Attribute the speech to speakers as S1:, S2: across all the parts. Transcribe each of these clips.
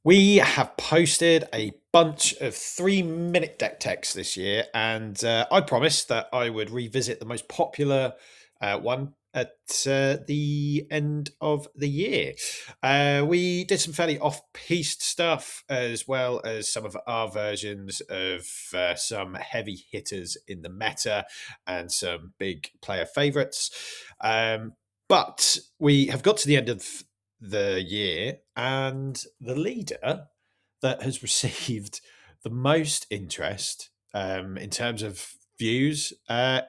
S1: We have posted a bunch of 3-minute deck techs this year, and I promised that I would revisit the most popular one at the end of the year. We did some fairly off-piste stuff, as well as some of our versions of some heavy hitters in the meta and some big player favorites. But we have got to the end of the year, and the leader that has received the most interest in terms of views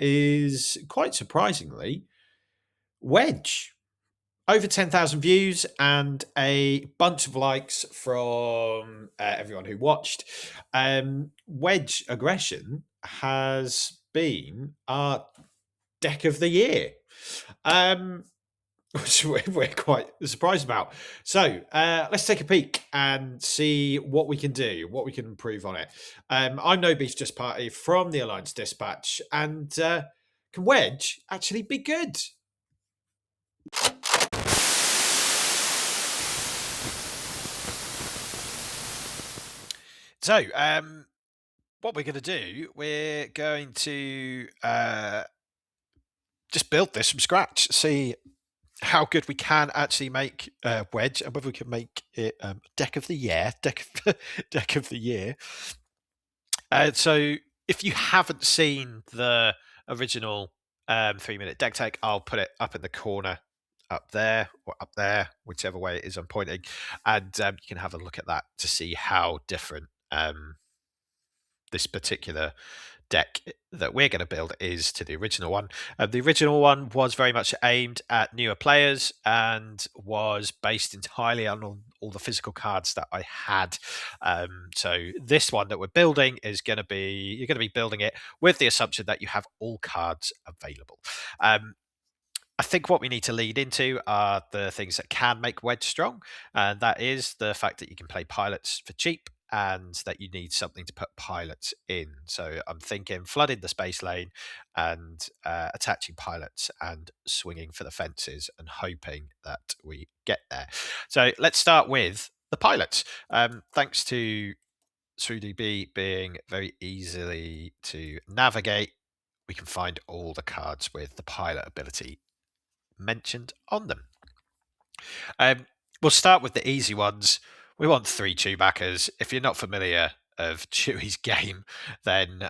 S1: is quite surprisingly Wedge. Over 10,000 views and a bunch of likes from everyone who watched. Wedge Aggression has been our deck of the year. Which we're quite surprised about. So let's take a peek and see what we can do, what we can improve on it. I'm NoBeefJustParty from the Alliance Dispatch, and can Wedge actually be good? So, what we're going to do, we're going to just build this from scratch, see how good we can actually make Wedge, and whether we can make it deck of the year. Deck of the year. So if you haven't seen the original 3-minute deck tech, I'll put it up in the corner, up there or up there, whichever way it is I'm pointing, and you can have a look at that to see how different this particular deck that we're going to build is to the original one. The original one was very much aimed at newer players and was based entirely on all the physical cards that I had. So this one that we're building is going to be, you're going to be building it with the assumption that you have all cards available. I think what we need to lead into are the things that can make Wedge strong, and that is the fact that you can play pilots for cheap and that you need something to put pilots in. So I'm thinking flooding the space lane and attaching pilots and swinging for the fences and hoping that we get there. So let's start with the pilots. Thanks to 3DB being very easily to navigate, we can find all the cards with the pilot ability mentioned on them. We'll start with the easy ones. We want 3 Chewbaccas. If you're not familiar of Chewie's game, then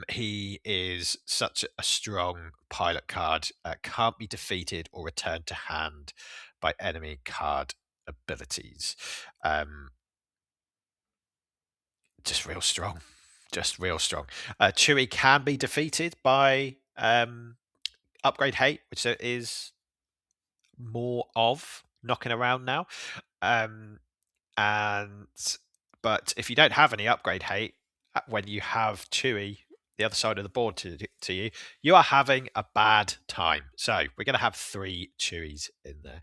S1: he is such a strong pilot card. Can't be defeated or returned to hand by enemy card abilities. Just real strong. Just real strong. Chewie can be defeated by upgrade hate, which there is more of knocking around now. But if you don't have any upgrade hate, when you have Chewie the other side of the board to you, you are having a bad time. So we're going to have 3 Chewies in there.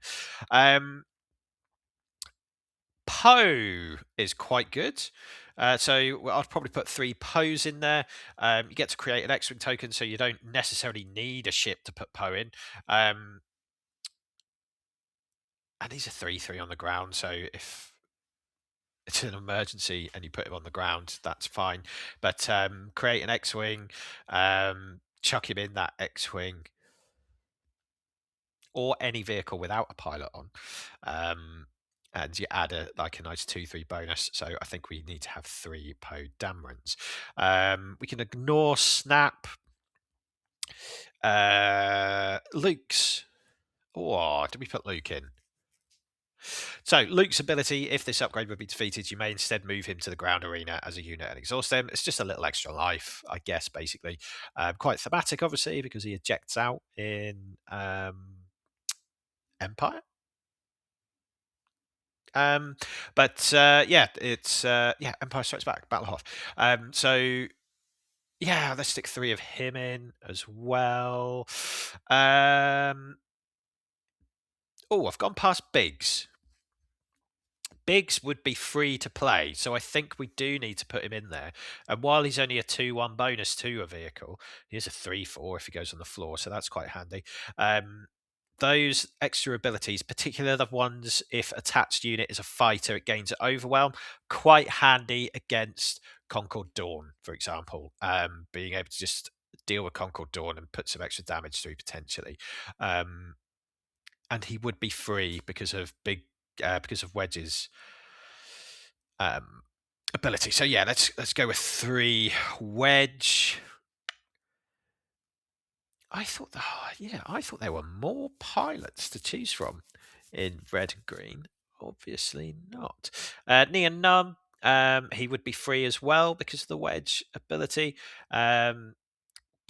S1: Poe is quite good. So I'd probably put 3 Poes in there. You get to create an X-Wing token, so you don't necessarily need a ship to put Poe in. And he's a 3/3 on the ground, so if it's an emergency and you put him on the ground, that's fine. But create an X-Wing, chuck him in that X-Wing, or any vehicle without a pilot on. And you add a nice 2/3 bonus. So I think we need to have 3 Poe Damerons. We can ignore Snap. Luke's. Oh, did we put Luke in? So Luke's ability, if this upgrade would be defeated, you may instead move him to the ground arena as a unit and exhaust them. It's just a little extra life, I guess, basically. Quite thematic, obviously, because he ejects out in Empire. Yeah, it's Empire Strikes Back, Battle Hoth. So yeah, let's stick 3 of him in as well. Oh, I've gone past Biggs. Biggs would be free to play, so I think we do need to put him in there. And while he's only a 2/1 bonus to a vehicle, he is a 3/4 if he goes on the floor, so that's quite handy. those extra abilities, particularly the ones if attached unit is a fighter, it gains overwhelm, quite handy against Concord Dawn, for example. Being able to just deal with Concord Dawn and put some extra damage through potentially. And he would be free because of Wedge's ability. So yeah, let's go with 3 Wedge. I thought there were more pilots to choose from in red and green. Obviously not. Neon Numb, he would be free as well because of the Wedge ability. +1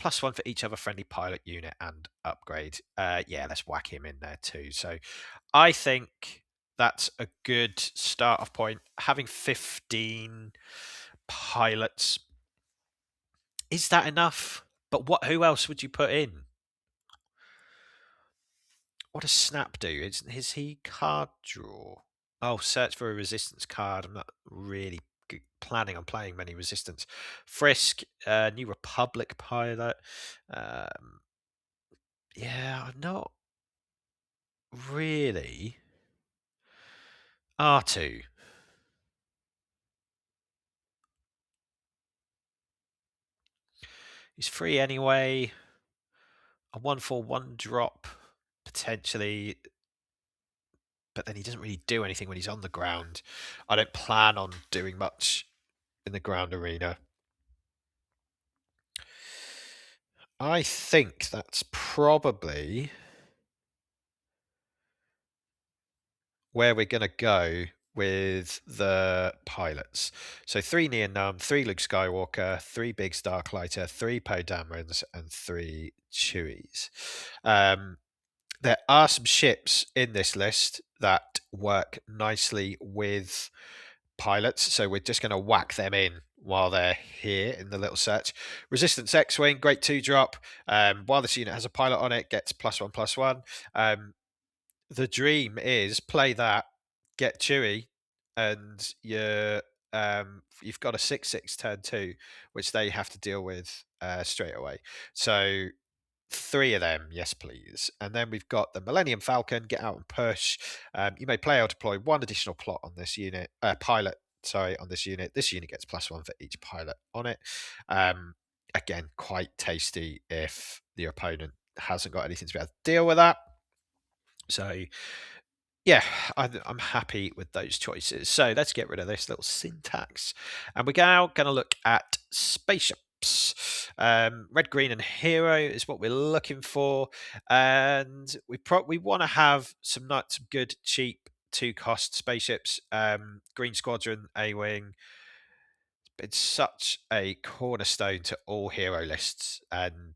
S1: for each other friendly pilot unit and upgrade. Yeah, let's whack him in there too. So I think that's a good start off point. Having 15 pilots, is that enough? But who else would you put in? What does Snap do? Is he card draw? Oh, search for a resistance card. I'm not really planning on playing many resistance. Frisk, New Republic pilot. Yeah, I'm not really. R2. He's free anyway. A 1/1 drop, potentially. But then he doesn't really do anything when he's on the ground. I don't plan on doing much in the ground arena. I think that's probably where we're going to go with the pilots. So 3 Neon Numb, 3 Luke Skywalker, 3 Biggs Darklighter, 3 Poe Damerons, and 3 Chewies. There are some ships in this list that work nicely with pilots, so we're just going to whack them in while they're here in the little search. Resistance X-Wing, great 2-drop. While this unit has a pilot on it, gets +1/+1. The dream is play that, get Chewie, and you've got a 6/6 turn 2, which they have to deal with straight away. So 3 of them, yes, please. And then we've got the Millennium Falcon, get out and push. You may play or deploy 1 additional plot on this unit, pilot. Sorry, on this unit. This unit gets +1 for each pilot on it. Again, quite tasty if the opponent hasn't got anything to be able to deal with that. So, yeah, I'm happy with those choices. So let's get rid of this little syntax. And we're now going to look at spaceships. Red, green, and hero is what we're looking for. And we want to have some good, cheap, 2-cost spaceships. Green Squadron, A-Wing. It's such a cornerstone to all hero lists. And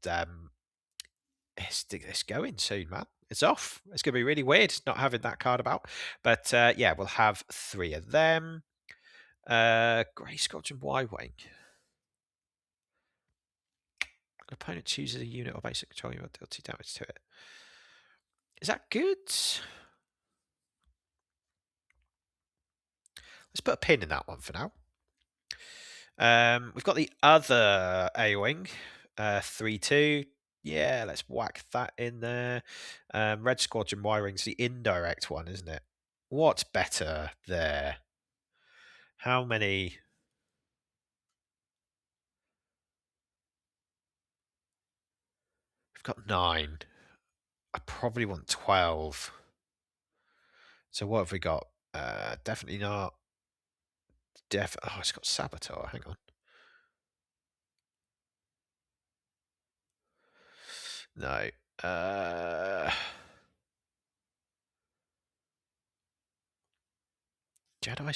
S1: it's going soon, man. It's off. It's going to be really weird not having that card about. But yeah, we'll have 3 of them. Grey Squadron Y-Wing. An opponent chooses a unit or basic control, you will deal 2 damage to it. Is that good? Let's put a pin in that one for now. We've got the other A-Wing, 3/2. Yeah, let's whack that in there. Red Squadron Y-Wing's the indirect one, isn't it? What's better there? How many? We've got 9. I probably want 12. So what have we got? Definitely not. Oh, it's got Saboteur. Hang on. No. Jedi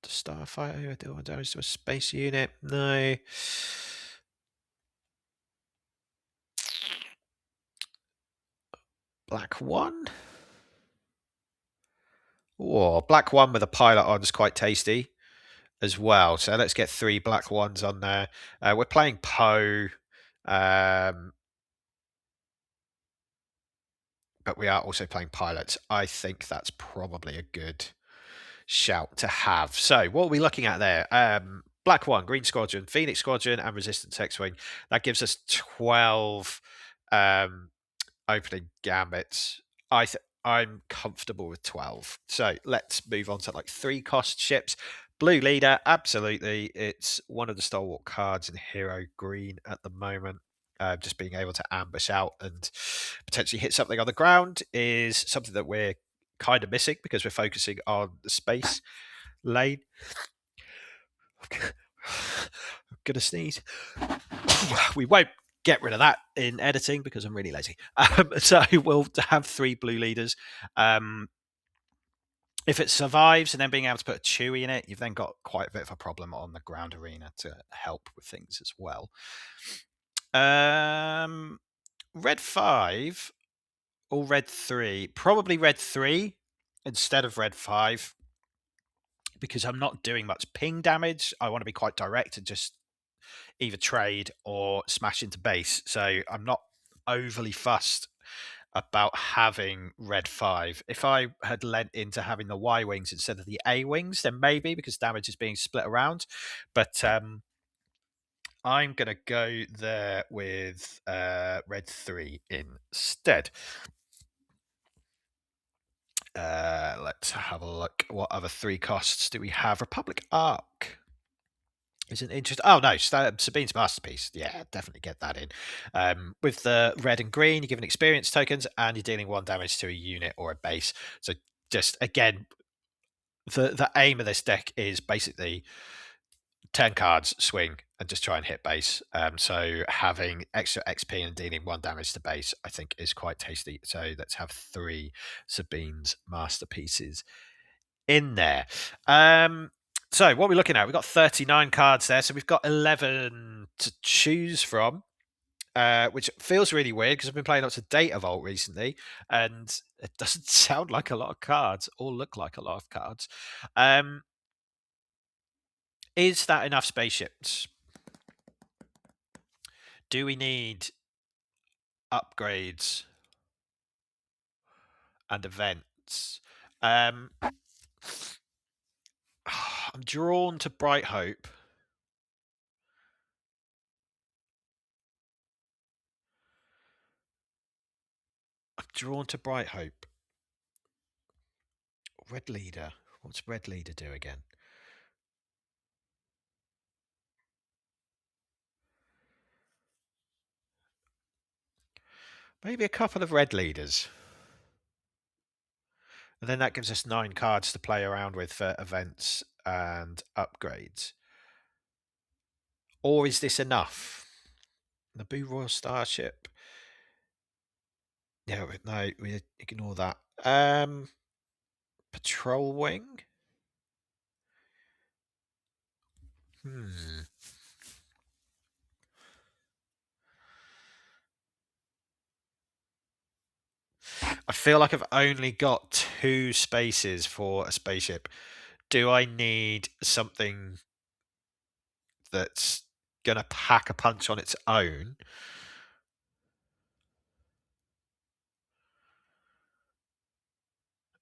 S1: Starfighter. Do damage to a space unit? No. Black 1. Oh, black 1 with a pilot on is quite tasty as well. So let's get 3 black 1s on there. We're playing Poe. But we are also playing pilots. I think that's probably a good shout to have. So what are we looking at there? Black 1, Green Squadron, Phoenix Squadron, and Resistance X-Wing. That gives us 12 opening gambits. I'm comfortable with 12. So let's move on to like 3-cost ships. Blue leader, absolutely. It's one of the stalwart cards in Hero Green at the moment. Just being able to ambush out and potentially hit something on the ground is something that we're kind of missing because we're focusing on the space lane. I'm gonna sneeze. We won't get rid of that in editing because I'm really lazy. So we'll have 3 blue leaders. If it survives and then being able to put a Chewy in it, you've then got quite a bit of a problem on the ground arena to help with things as well. Red 5 or red 3, probably red 3 instead of red 5 because I'm not doing much ping damage. I want to be quite direct and just either trade or smash into base. So I'm not overly fussed about having red 5. If I had lent into having the Y wings instead of the A wings, then maybe because damage is being split around. But I'm going to go there with red 3 instead. Let's have a look. What other 3 costs do we have? Republic Arc is an interesting. Oh no, Sabine's Masterpiece. Yeah, definitely get that in. With the red and green, you're giving experience tokens, and you're dealing 1 damage to a unit or a base. So just again, the aim of this deck is basically 10 cards, swing, and just try and hit base. So having extra XP and dealing 1 damage to base, I think, is quite tasty. So let's have 3 Sabine's Masterpieces in there. So what are we looking at? We've got 39 cards there, so we've got 11 to choose from, which feels really weird because I've been playing lots of Data Vault recently, and it doesn't sound like a lot of cards or look like a lot of cards. Is that enough spaceships? Do we need upgrades and events? I'm drawn to Bright Hope. Red Leader. What's Red Leader do again? Maybe a couple of Red Leaders. And then that gives us 9 cards to play around with for events and upgrades. Or is this enough? Naboo Royal Starship. Yeah, no, we ignore that. Patrol Wing. I feel like I've only got 2 spaces for a spaceship. Do I need something that's going to pack a punch on its own?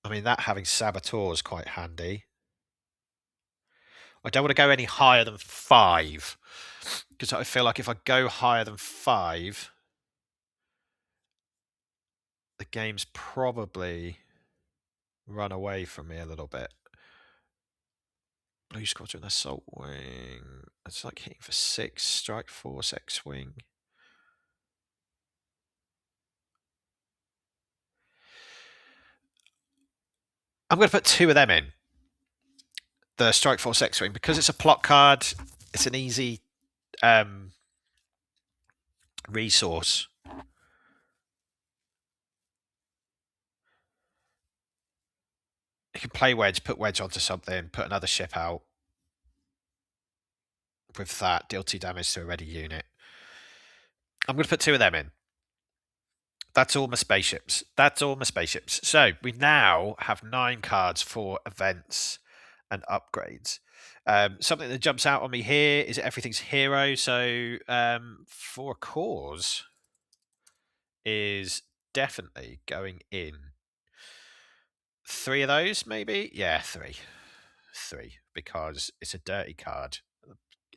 S1: I mean, that having Saboteur is quite handy. I don't want to go any higher than 5 because I feel like if I go higher than 5, the game's probably run away from me a little bit. Blue Squadron Assault Wing. It's like hitting for 6. Strike Force X-Wing. I'm going to put 2 of them in. The Strike Force X-Wing, because it's a plot card, it's an easy resource. You can play Wedge, put Wedge onto something, put another ship out. With that, deal 2 damage to a ready unit. I'm going to put 2 of them in. That's all my spaceships. So we now have 9 cards for events and upgrades. Something that jumps out on me here is everything's hero. So for a cause is definitely going in. 3 of those, maybe? Yeah, 3. 3, because it's a dirty card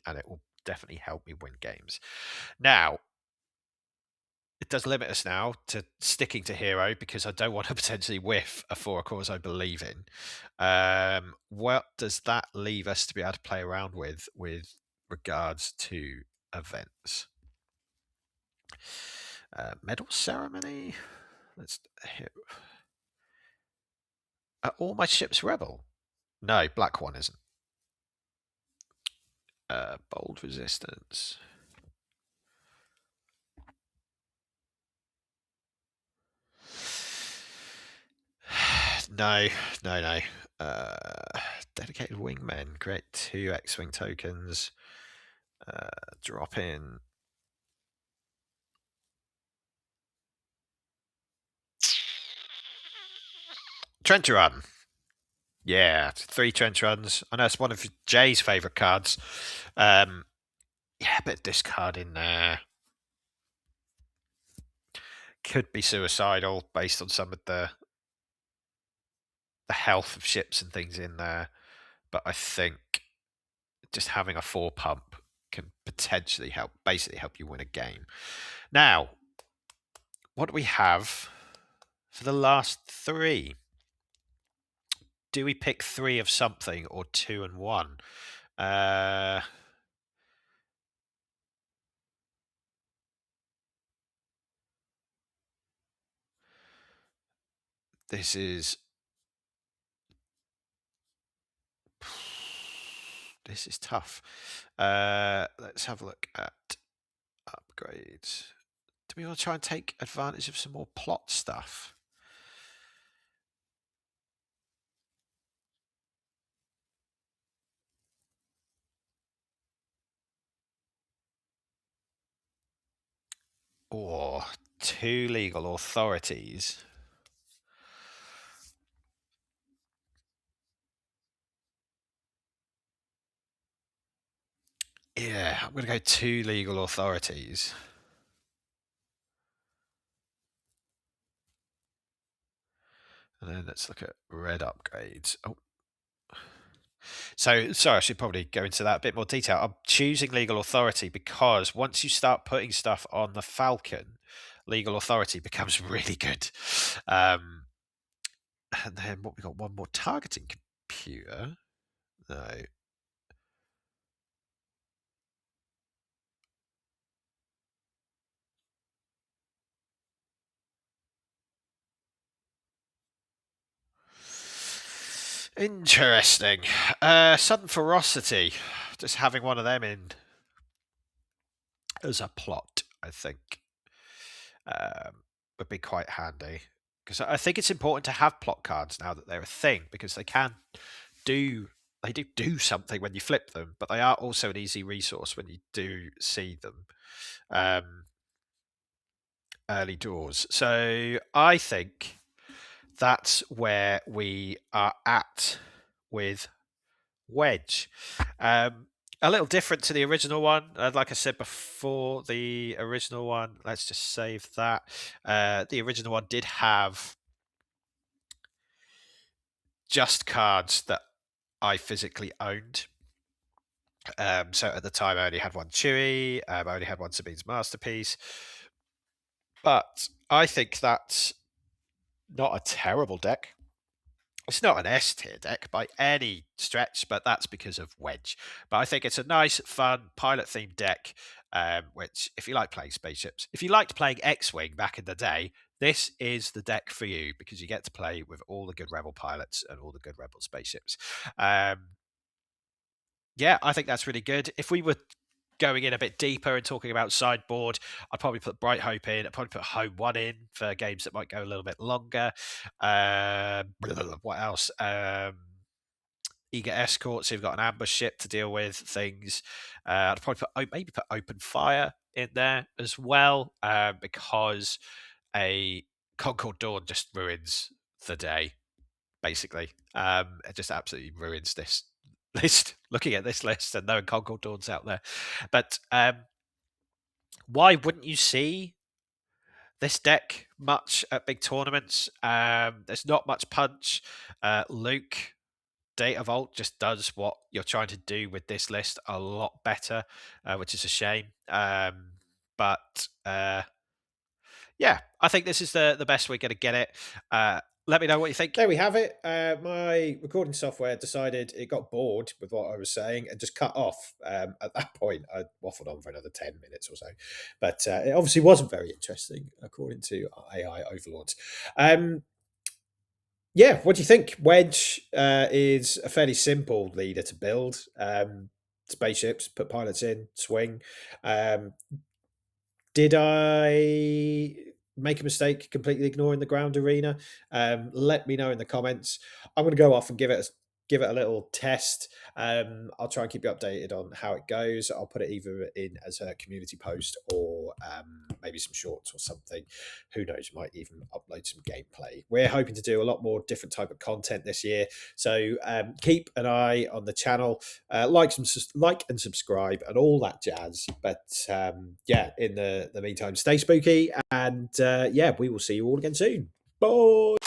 S1: and it will definitely help me win games. Now, it does limit us now to sticking to hero because I don't want to potentially whiff a 4 cause I believe in. What does that leave us to be able to play around with regards to events? Medal ceremony. Let's hit. Are all my ships rebel? No, black one isn't. Bold resistance. No, no, no. Dedicated wingmen. Create 2 X-wing tokens. Drop in. Trench run. Yeah, 3 trench runs. I know it's one of Jay's favourite cards. Yeah, a bit of discard in there. Could be suicidal based on some of the health of ships and things in there. But I think just having a 4 pump can potentially basically help you win a game. Now, what do we have for the last 3? Do we pick 3 of something or 2 and 1? This is tough. Let's have a look at upgrades. Do we want to try and take advantage of some more plot stuff? Or 2 legal authorities? Yeah, I'm going to go 2 legal authorities. And then let's look at red upgrades. Oh. So, sorry, I should probably go into that a bit more detail. I'm choosing legal authority because once you start putting stuff on the Falcon, legal authority becomes really good. And then what we got? One more targeting computer. No. Interesting. Sudden ferocity. Just having one of them in as a plot, I think, would be quite handy. Because I think it's important to have plot cards now that they're a thing, because they do something when you flip them, but they are also an easy resource when you do see them early doors. So I think that's where we are at with Wedge. A little different to the original one. Like I said before, the original one, let's just save that. The original one did have just cards that I physically owned. So at the time, I only had one Chewy. I only had one Sabine's Masterpiece. But I think that's not a terrible deck. It's not an S tier deck by any stretch, but that's because of Wedge. But I think it's a nice, fun, pilot themed deck, which, if you like playing spaceships, if you liked playing X-Wing back in the day, this is the deck for you because you get to play with all the good Rebel pilots and all the good Rebel spaceships. Yeah, I think that's really good. If we were going in a bit deeper and talking about sideboard, I'd probably put Bright Hope in. I'd probably put Home One in for games that might go a little bit longer. What else? Eager Escorts, so you've got an ambush ship to deal with things. I'd probably maybe put Open Fire in there as well, because a Concord Dawn just ruins the day. Basically, it just absolutely ruins this list. Looking at this list and knowing Concord Dawn's out there, but why wouldn't you see this deck much at big tournaments? There's not much punch. Luke Data Vault just does what you're trying to do with this list a lot better, which is a shame. But yeah, I think this is the best we're going to get it. Let me know what you think. There we have it. My recording software decided it got bored with what I was saying and just cut off. At that point, I waffled on for another 10 minutes or so. But it obviously wasn't very interesting, according to AI overlords. Yeah, what do you think? Wedge is a fairly simple leader to build. Spaceships, put pilots in, swing. Did I make a mistake completely ignoring the ground arena? Let me know in the comments. I'm going to go off and give it a little test. I'll try and keep you updated on how it goes. I'll put it either in as a community post or maybe some shorts or something. Who knows? Might even upload some gameplay. We're hoping to do a lot more different type of content this year, so keep an eye on the channel. Like and subscribe and all that jazz. But yeah, in the meantime, stay spooky, and yeah, we will see you all again soon. Bye.